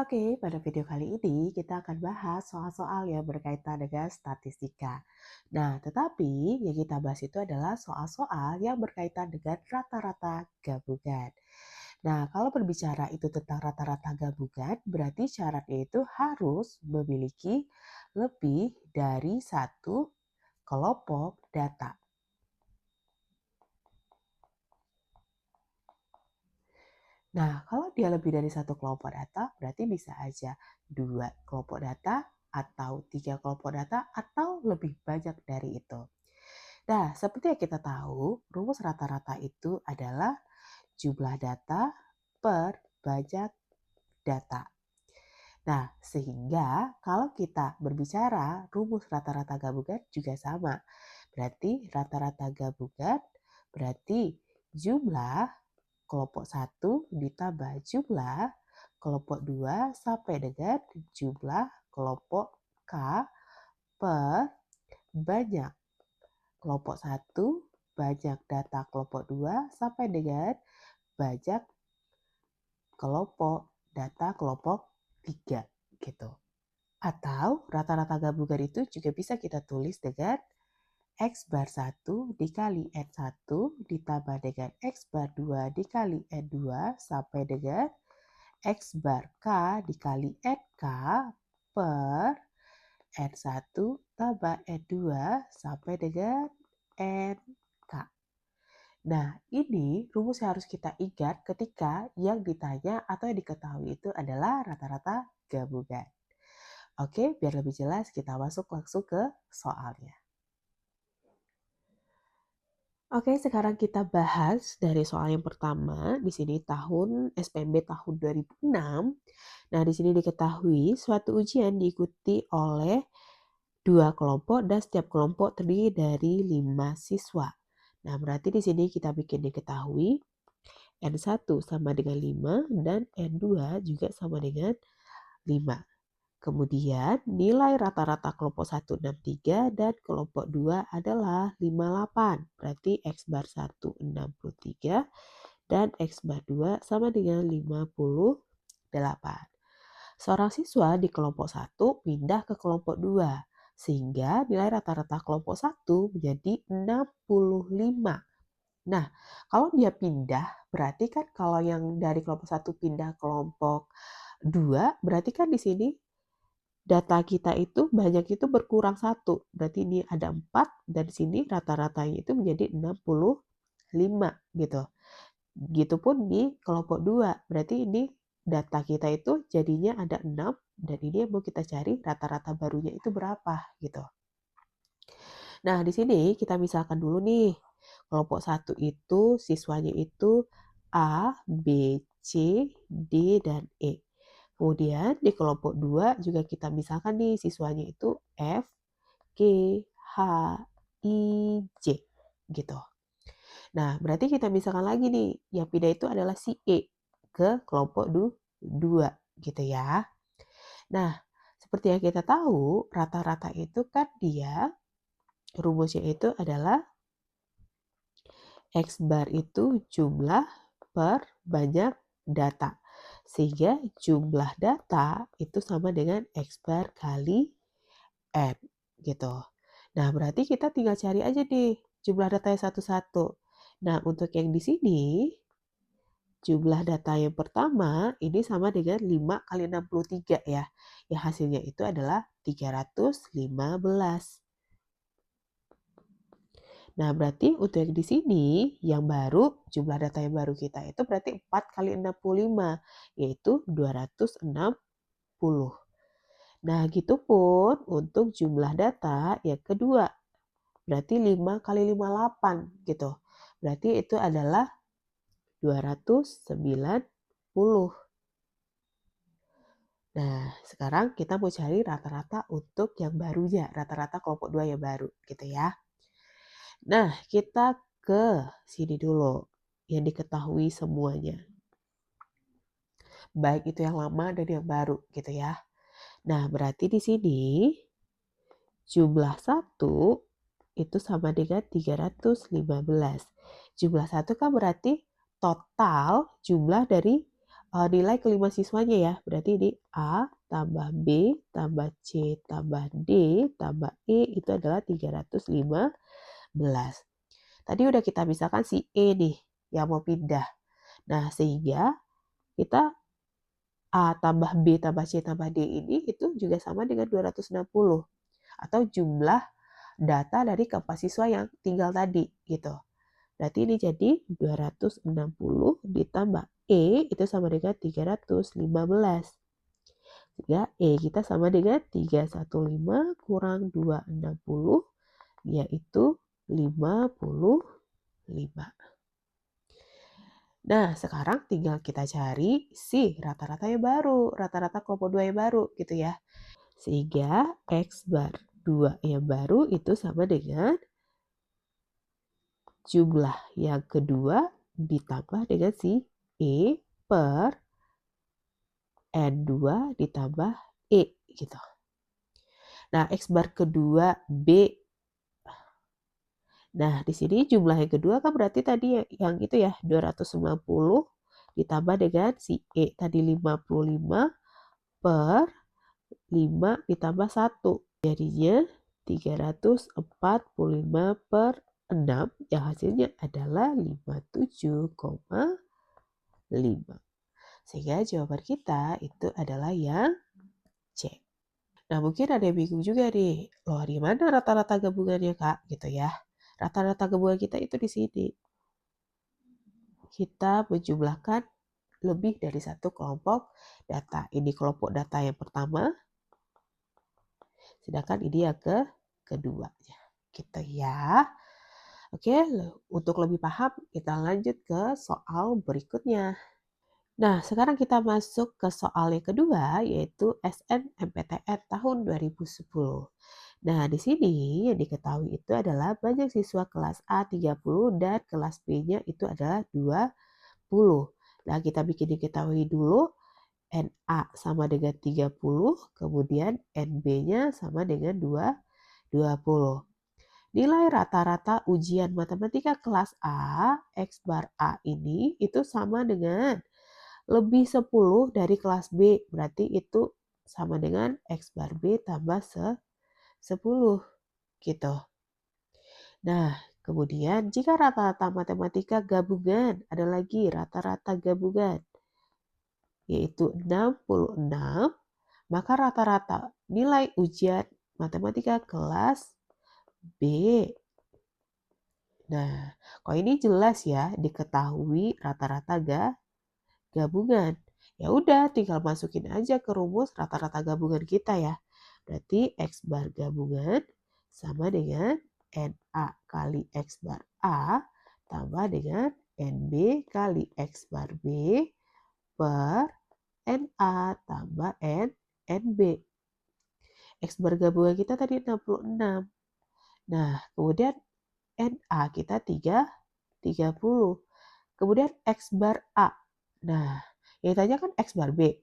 Oke, pada video kali ini kita akan bahas soal-soal yang berkaitan dengan statistika. Nah, tetapi yang kita bahas itu adalah soal-soal yang berkaitan dengan rata-rata gabungan. Nah, kalau berbicara itu tentang rata-rata gabungan, berarti syaratnya itu harus memiliki lebih dari satu kelompok data. Nah, kalau dia lebih dari satu kelompok data, berarti bisa aja dua kelompok data atau tiga kelompok data atau lebih banyak dari itu. Nah, seperti yang kita tahu, rumus rata-rata itu adalah jumlah data per banyak data. Nah, sehingga kalau kita berbicara rumus rata-rata gabungan juga sama. Berarti rata-rata gabungan berarti jumlah kelompok 1 ditambah jumlah kelompok 2 sampai dengan jumlah kelompok K per banyak kelompok 1 banyak data kelompok 2 sampai dengan banyak kelompok data kelompok 3 gitu. Atau rata-rata gabungan itu juga bisa kita tulis dengan X bar 1 dikali N1 ditambah dengan X bar 2 dikali N2 sampai dengan X bar K dikali NK per N1 tambah N2 sampai dengan NK. Nah, ini rumus yang harus kita ingat ketika yang ditanya atau yang diketahui itu adalah rata-rata gabungan. Oke, biar lebih jelas kita masuk langsung ke soalnya. Oke, sekarang kita bahas dari soal yang pertama. Di sini tahun SPMB tahun 2006. Nah, di sini diketahui suatu ujian diikuti oleh dua kelompok dan setiap kelompok terdiri dari 5 siswa. Nah, berarti di sini kita bikin diketahui N1 sama dengan 5 dan N2 juga sama dengan 5. Kemudian nilai rata-rata kelompok 163 dan kelompok 2 adalah 58. Berarti X bar 1 63 dan X bar 2 sama dengan 58. Seorang siswa di kelompok 1 pindah ke kelompok 2 sehingga nilai rata-rata kelompok 1 menjadi 65. Nah, kalau dia pindah, berarti kan kalau yang dari kelompok 1 pindah kelompok 2, berarti kan di sini data kita itu banyak itu berkurang 1. Berarti ini ada 4 dan di sini rata-ratanya itu menjadi 65 gitu. Begitupun di kelompok 2. Berarti ini data kita itu jadinya ada 6 dan ini yang mau kita cari rata-rata barunya itu berapa gitu. Nah, di sini kita misalkan dulu nih. Kelompok 1 itu siswanya itu A, B, C, D, dan E. Kemudian di kelompok 2 juga kita misalkan nih siswanya itu F, G, H, I, J gitu. Nah, berarti kita misalkan lagi nih, yang pindah itu adalah si E ke kelompok 2 gitu ya. Nah, seperti yang kita tahu, rata-rata itu kan dia rumusnya itu adalah X bar itu jumlah per banyak data. Sehingga jumlah data itu sama dengan X bar kali N gitu. Nah, berarti kita tinggal cari aja nih jumlah datanya satu-satu. Nah, untuk yang di sini, jumlah data yang pertama ini sama dengan 5 kali 63 ya. Yang hasilnya itu adalah 315. Nah, berarti untuk yang di sini, yang baru, jumlah data yang baru kita itu berarti 4 kali 65, yaitu 260. Nah, gitu pun untuk jumlah data yang kedua, berarti 5 kali 58 gitu. Berarti itu adalah 290. Nah, sekarang kita mau cari rata-rata untuk yang barunya, rata-rata kelompok 2 yang baru gitu ya. Nah, kita ke sini dulu yang diketahui semuanya. Baik itu yang lama dan yang baru gitu ya. Nah, berarti di sini jumlah 1 itu sama dengan 315. Jumlah 1 kan berarti total jumlah dari nilai kelima siswanya ya. Berarti ini A tambah B tambah C tambah D tambah E itu adalah 315. Tadi udah kita misalkan si E nih yang mau pindah. Nah, sehingga kita A tambah B tambah C tambah D ini itu juga sama dengan 260 atau jumlah data dari keempat siswa yang tinggal tadi gitu. Berarti ini jadi 260 ditambah E itu sama dengan 315. Sehingga E kita sama dengan 315 kurang 260 yaitu 55. Nah, sekarang tinggal kita cari si rata-rata yang baru, rata-rata kelompok 2 yang baru gitu ya. Sehingga X bar 2 yang baru itu sama dengan jumlah yang kedua ditambah dengan si E per N2 ditambah E gitu. Nah, X bar kedua B. Nah, di sini jumlah yang kedua kan berarti tadi yang itu ya 290 ditambah dengan si E tadi 55 per 5 ditambah 1. Jadinya 345 per 6 yang hasilnya adalah 57,5. Sehingga jawaban kita itu adalah yang C. Nah, mungkin ada yang bingung juga nih, loh di mana rata-rata gabungannya Kak? Gitu ya. Rata-rata gabungan kita itu di sini. Kita menjumlahkan lebih dari satu kelompok data. Ini kelompok data yang pertama, sedangkan ini yang kedua. Gitu ya. Oke, untuk lebih paham kita lanjut ke soal berikutnya. Nah, sekarang kita masuk ke soal yang kedua, yaitu SNMPTN tahun 2010. Nah, di sini yang diketahui itu adalah banyak siswa kelas A 30 dan kelas B-nya itu adalah 20. Nah, kita bikin diketahui dulu NA sama dengan 30, kemudian NB-nya sama dengan 20. Nilai rata-rata ujian matematika kelas A, X bar A ini itu sama dengan lebih 10 dari kelas B. Berarti itu sama dengan X bar B tambah 10 gitu. Nah, kemudian jika rata-rata matematika gabungan, ada lagi rata-rata gabungan, yaitu 66, maka rata-rata nilai ujian matematika kelas B. Nah, kalau ini jelas ya, diketahui rata-rata gabungan. Ya udah, tinggal masukin aja ke rumus rata-rata gabungan kita ya. Berarti X bar gabungan sama dengan NA kali X bar A tambah dengan NB kali X bar B per NA tambah NB. X bar gabungan kita tadi 66. Nah, kemudian NA kita 30. Kemudian X bar A. Nah, yang ditanya kan X bar B.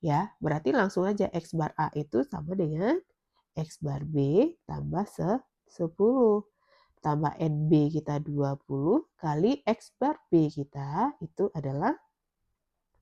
Ya, berarti langsung aja X bar A itu sama dengan X bar B tambah 10. Tambah NB kita 20 kali X bar B kita itu adalah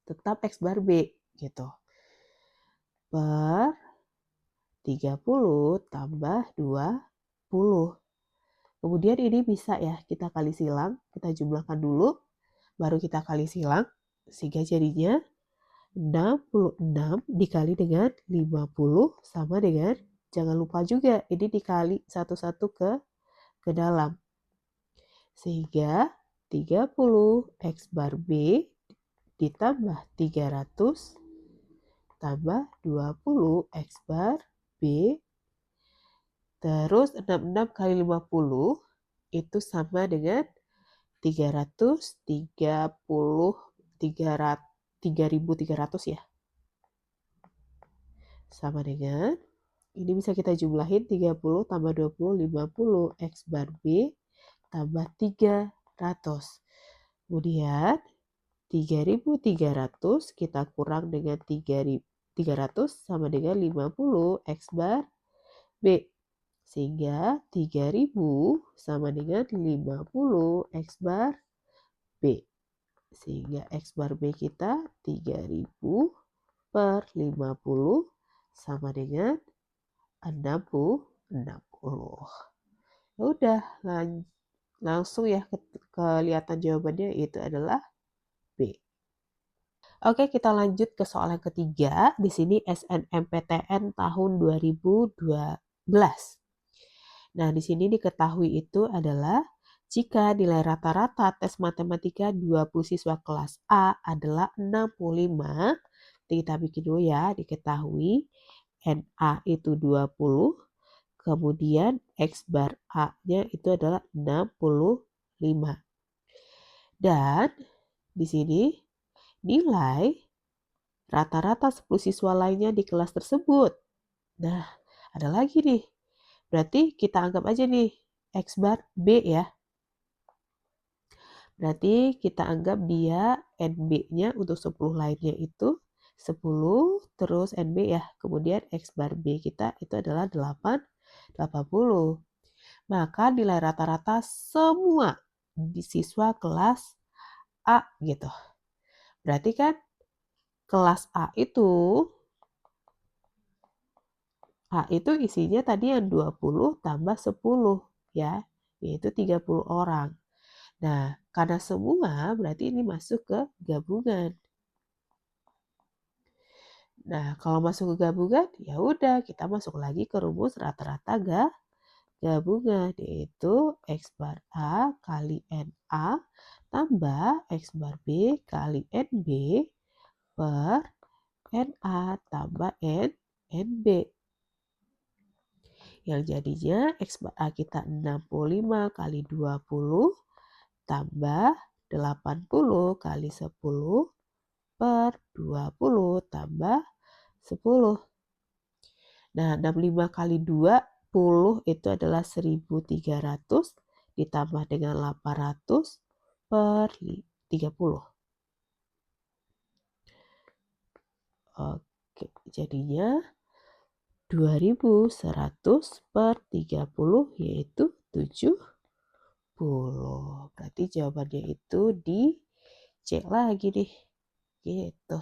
tetap X bar B gitu. Per 30 tambah 20. Kemudian ini bisa ya kita kali silang, kita jumlahkan dulu, baru kita kali silang, sehingga jadinya 66 dikali dengan 50 sama dengan, jangan lupa juga ini dikali satu-satu ke dalam. Sehingga 30 X bar B ditambah 300 tambah 20 X bar B terus 66 kali 50 itu sama dengan 3.300 ya. Sama dengan, ini bisa kita jumlahin 30 tambah 20, 50 X bar B tambah 300. Kemudian 3.300 kita kurang dengan 3.300 sama dengan 50 X bar B. Sehingga 3.000 sama dengan 50 X bar B. Sehingga X bar B kita 3000 per 50 sama dengan 60. Ya udah, langsung ya kelihatan jawabannya, itu adalah B. Oke, kita lanjut ke soal yang ketiga. Di sini SNMPTN tahun 2012. Nah, di sini diketahui itu adalah jika nilai rata-rata tes matematika 20 siswa kelas A adalah 65, kita bikin dulu ya, diketahui NA itu 20, kemudian X bar A-nya itu adalah 65. Dan di sini nilai rata-rata 10 siswa lainnya di kelas tersebut. Nah, ada lagi nih. Berarti kita anggap aja nih X bar B ya. Berarti kita anggap dia NB-nya untuk 10 lainnya itu 10 terus NB ya. Kemudian X bar B kita itu adalah 80. Maka nilai rata-rata semua di siswa kelas A gitu. Berarti kan kelas A itu isinya tadi yang 20 tambah 10 ya, yaitu 30 orang. Nah, karena semua berarti ini masuk ke gabungan. Nah, kalau masuk ke gabungan, ya udah kita masuk lagi ke rumus rata-rata gabungan, yaitu X bar A kali NA tambah X bar B kali NB per NA tambah NB. Yang jadinya X bar A kita 65 kali 20 tambah 80 kali 10 per 20 tambah 10. Nah, 65 kali 20 itu adalah 1300 ditambah dengan 800 per 30. Oke, jadinya 2100 per 30 yaitu 70. Berarti jawabannya itu di C lagi nih. Gitu.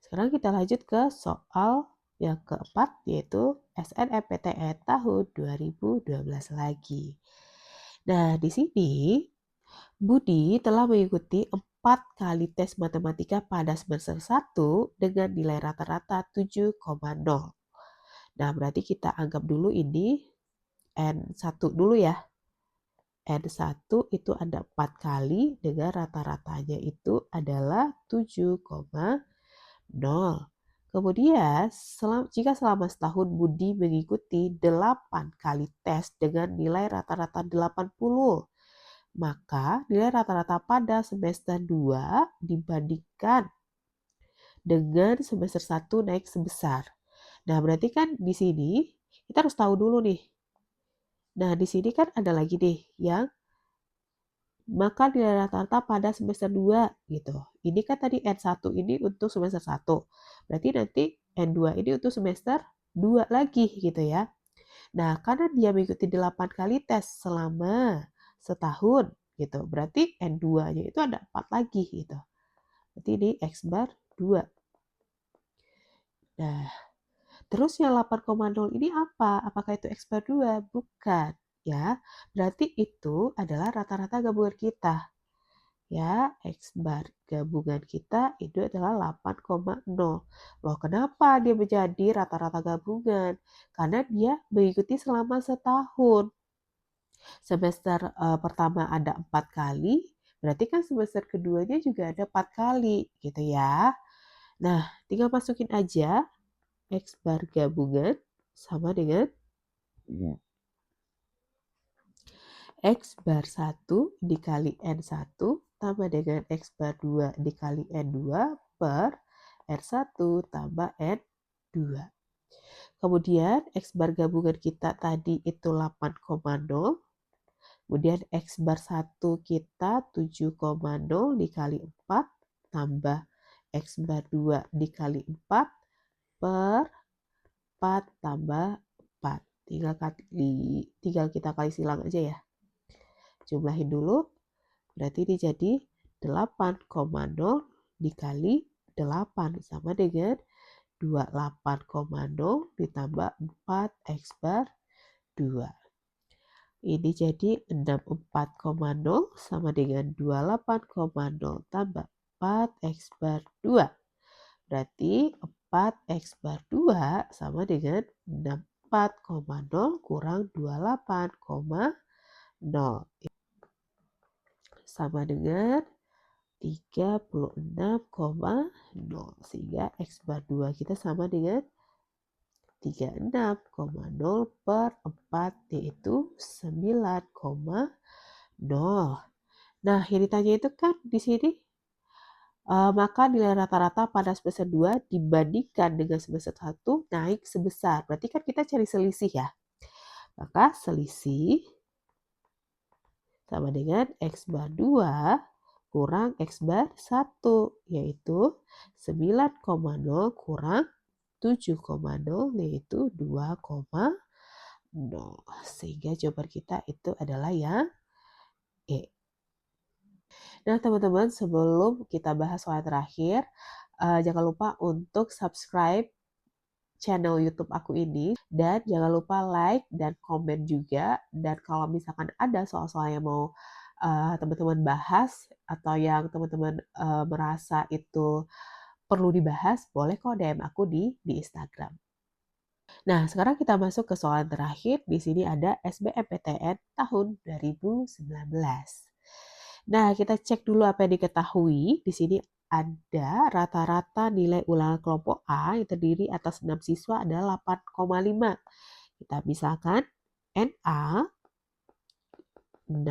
Sekarang kita lanjut ke soal yang keempat, yaitu SNMPTN tahun 2012 lagi. Nah, di sini Budi telah mengikuti 4 kali tes matematika pada semester 1 dengan nilai rata-rata 7,0. Nah, berarti kita anggap dulu ini N1 dulu ya. N1 itu ada 4 kali dengan rata-ratanya itu adalah 7,0. Kemudian, jika selama setahun Budi mengikuti 8 kali tes dengan nilai rata-rata 80, maka nilai rata-rata pada semester 2 dibandingkan dengan semester 1 naik sebesar. Nah, berarti kan di sini kita harus tahu dulu nih. Nah, di sini kan ada lagi nih yang maka nilai rata-rata pada semester 2 gitu. Ini kan tadi N1 ini untuk semester 1. Berarti nanti N2 ini untuk semester 2 lagi gitu ya. Nah, karena dia mengikuti 8 kali tes selama setahun gitu. Berarti N2-nya itu ada 4 lagi gitu. Berarti ini X bar 2. Nah, terus yang 8,0 ini apa? Apakah itu X bar 2? Bukan ya. Berarti itu adalah rata-rata gabungan kita. Ya, X bar gabungan kita itu adalah 8,0. Loh, kenapa dia menjadi rata-rata gabungan? Karena dia mengikuti selama setahun. Semester pertama ada 4 kali, berarti kan semester keduanya juga ada 4 kali gitu ya. Nah, tinggal masukin aja X bar gabungan sama dengan X bar 1 dikali N1 tambah dengan X bar 2 dikali N2 per R1 tambah N2. Kemudian X bar gabungan kita tadi itu 8,0. Kemudian X bar 1 kita 7,0 dikali 4 tambah X bar 2 dikali 4 per 4 tambah 4. Tinggal kita kali silang aja ya. Jumlahin dulu, berarti ini jadi 28,0 dikali 8 sama dengan 28,0 ditambah 4x bar 2. Ini jadi 64,0 sama dengan 28,0 tambah 4x bar 2. Berarti 4x bar 2 sama dengan 64,0 kurang 28,0. Sama dengan 36,0. Sehingga x bar 2 kita sama dengan 36,0 per 4 yaitu 9,0. Nah, yang ditanya itu kan di sini maka nilai rata-rata pada semester 2 dibandingkan dengan semester 1 naik sebesar. Berarti kan kita cari selisih ya. Maka selisih sama dengan x bar 2 kurang x bar 1 yaitu 9,0 kurang 7,0 yaitu 2,0. Sehingga jawaban kita itu adalah yang E. Nah teman-teman, sebelum kita bahas soal terakhir, jangan lupa untuk subscribe channel YouTube aku ini dan jangan lupa like dan komen juga. Dan kalau misalkan ada soal-soal yang mau teman-teman bahas atau yang teman-teman merasa itu perlu dibahas, boleh kok DM aku di Instagram. Nah, sekarang kita masuk ke soal terakhir. Di sini ada SBMPTN tahun 2019. Nah, kita cek dulu apa yang diketahui. Di sini ada rata-rata nilai ulangan kelompok A yang terdiri atas 6 siswa adalah 8,5. Kita misalkan NA 6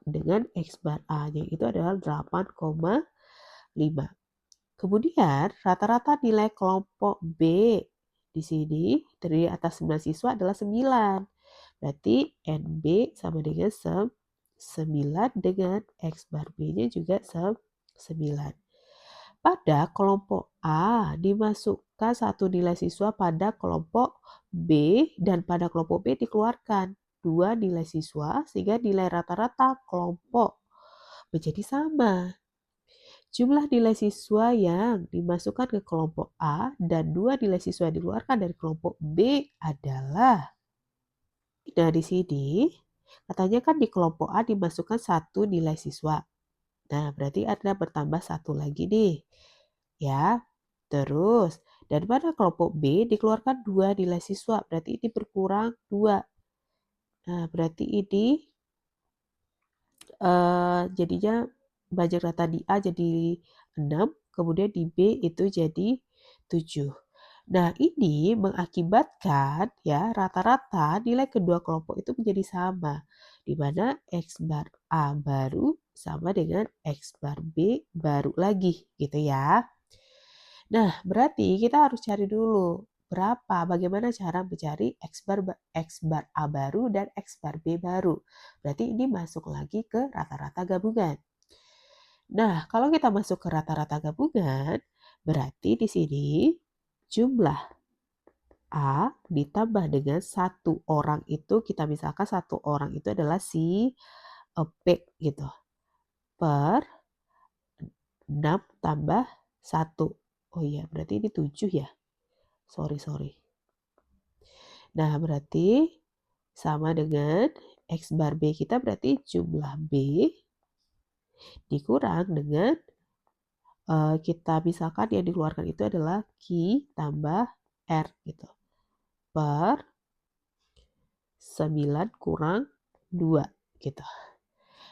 dengan X bar A-nya itu adalah 8,5. Kemudian rata-rata nilai kelompok B di sini terdiri atas 9 siswa adalah 9. Berarti NB sama dengan 9 dengan X bar B-nya juga 9. Pada kelompok A dimasukkan satu nilai siswa pada kelompok B dan pada kelompok B dikeluarkan 2 nilai siswa sehingga nilai rata-rata kelompok menjadi sama. Jumlah nilai siswa yang dimasukkan ke kelompok A dan 2 nilai siswa yang dikeluarkan dari kelompok B adalah. Nah, di sini katanya kan di kelompok A dimasukkan 1 nilai siswa. Nah, berarti ada bertambah 1 lagi nih. Ya, terus dan pada kelompok B dikeluarkan 2 nilai siswa, berarti ini berkurang 2. Nah, berarti ini jadinya bajak rata di A jadi 6, kemudian di B itu jadi 7. Nah, ini mengakibatkan ya rata-rata nilai kedua kelompok itu menjadi sama, di mana X bar A baru sama dengan X bar B baru lagi gitu ya. Nah, berarti kita harus cari dulu bagaimana cara mencari X bar A baru dan X bar B baru. Berarti ini masuk lagi ke rata-rata gabungan. Nah, kalau kita masuk ke rata-rata gabungan, berarti di sini jumlah A ditambah dengan 1 orang itu, kita misalkan 1 orang itu adalah si P gitu. Per 6 tambah 1. Oh iya, berarti ini 7 ya. Sorry. Nah, berarti sama dengan X bar B kita berarti jumlah B dikurang dengan kita misalkan yang dikeluarkan itu adalah Q tambah R gitu. Per 9 kurang 2 gitu.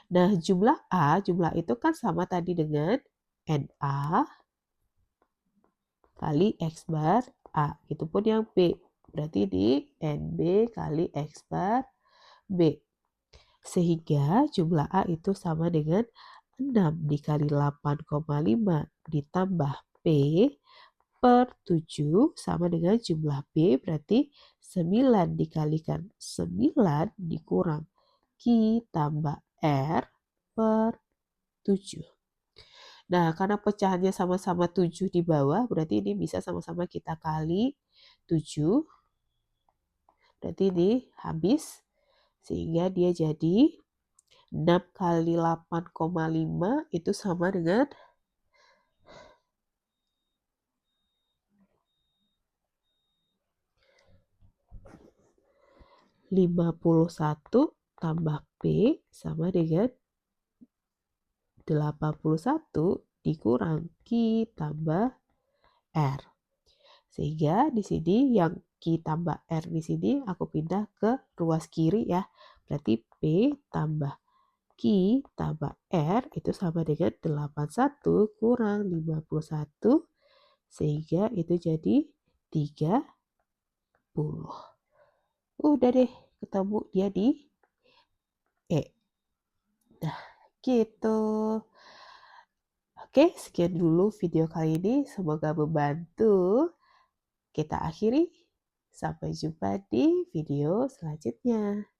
Nah, jumlah itu kan sama tadi dengan NA kali X bar A. Itu pun yang B. Berarti di NB kali X bar B. Sehingga jumlah A itu sama dengan 6 dikali 8,5 ditambah P per 7 sama dengan jumlah B berarti 9 dikalikan 9 dikurang Q tambah R per 7. Nah, karena pecahannya sama-sama 7 di bawah, berarti ini bisa sama-sama kita kali 7. Berarti ini habis, sehingga dia jadi 6 kali 8,5 itu sama dengan 51 tambah P sama dengan 81 dikurang Q tambah R. Sehingga di sini yang Q tambah R di sini aku pindah ke ruas kiri ya. Berarti P tambah Q tambah R itu sama dengan 81 kurang 51. Sehingga itu jadi 30. Udah deh, ketemu dia di E. Nah, gitu. Oke, sekian dulu video kali ini. Semoga membantu. Kita akhiri. Sampai jumpa di video selanjutnya.